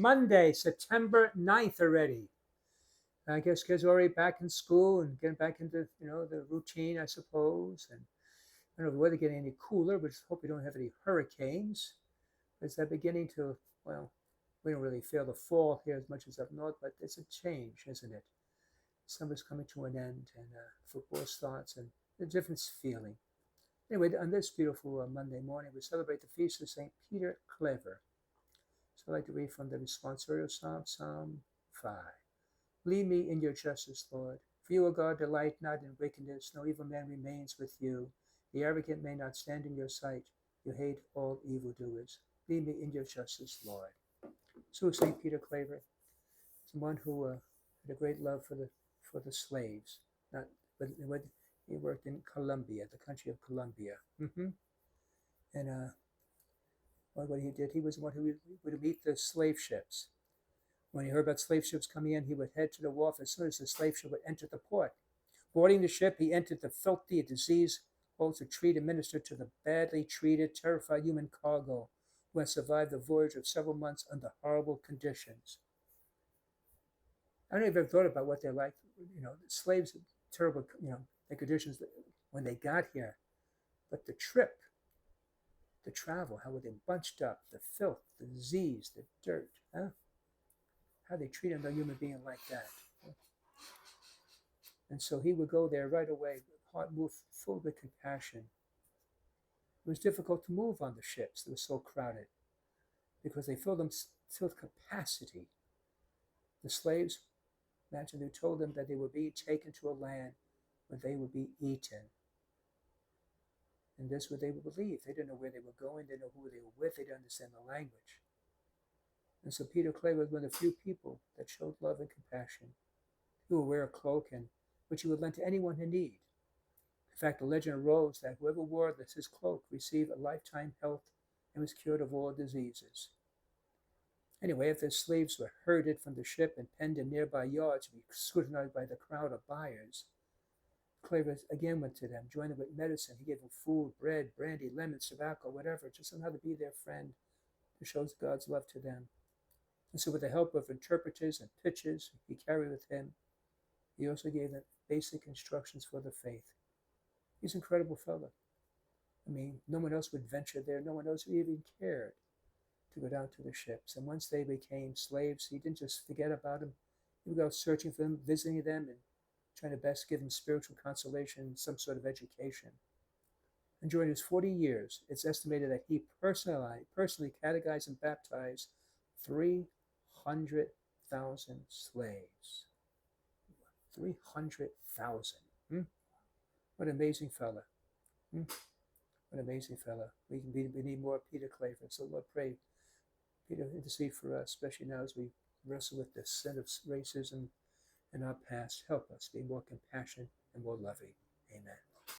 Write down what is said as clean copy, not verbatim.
Monday, September 9th already. I guess kids are already back in school and getting back into, the routine, I suppose. And I don't know if the weather getting any cooler, but just hope we don't have any hurricanes. Is that beginning to, well, we don't really feel the fall here as much as up north, but it's a change, isn't it? Summer's coming to an end and football starts and a different feeling. Anyway, on this beautiful Monday morning, we celebrate the feast of St. Peter Clever. So I'd like to read from the responsorial psalm, Psalm 5. Lead me in your justice, Lord. For you, O God, delight not in wickedness, no evil man remains with you. The arrogant may not stand in your sight. You hate all evildoers. Lead me in your justice, Lord. So St. Peter Claver is one who had a great love for the slaves. Not, but he worked in Colombia, the country of Colombia. And what he did, he was one who would meet the slave ships. When he heard about slave ships coming in, he would head to the wharf as soon as the slave ship would enter the port. Boarding the ship, he entered the filthy, diseased hold to treat and minister to the badly treated, terrified human cargo who had survived the voyage of several months under horrible conditions. I don't know if you've ever thought about what they're like. The slaves, terrible, the conditions when they got here. But the trip, the travel, how were they bunched up, the filth, the disease, the dirt, huh? How they treat another human being like that. And so he would go there right away, heart moved, full with compassion. It was difficult to move on the ships. They were so crowded because they filled them with capacity. The slaves, imagine they told them that they would be taken to a land where they would be eaten. And this is what they would believe. They didn't know where they were going. They didn't know who they were with. They didn't understand the language. And so Peter Clay was one of the few people that showed love and compassion. He would wear a cloak and which he would lend to anyone in need. In fact, the legend arose that whoever wore his cloak received a lifetime health and was cured of all diseases. Anyway, after the slaves were herded from the ship and penned in nearby yards to be scrutinized by the crowd of buyers, Claver again went to them, joined them with medicine. He gave them food, bread, brandy, lemons, tobacco, whatever, just somehow to be their friend, to show God's love to them. And so with the help of interpreters and pitchers he carried with him, he also gave them basic instructions for the faith. He's an incredible fellow. I mean, no one else would venture there. No one else even cared to go down to the ships. And once they became slaves, he didn't just forget about them. He would go searching for them, visiting them, and trying to best give them spiritual consolation and some sort of education. And during his 40 years, it's estimated that he personally catechized and baptized 300,000 slaves. 300,000. What an amazing fella. What an amazing fella. We need more Peter Claver. So Lord, pray, Peter, intercede for us, especially now as we wrestle with the sin of racism in our past. Help us be more compassionate and more loving. Amen.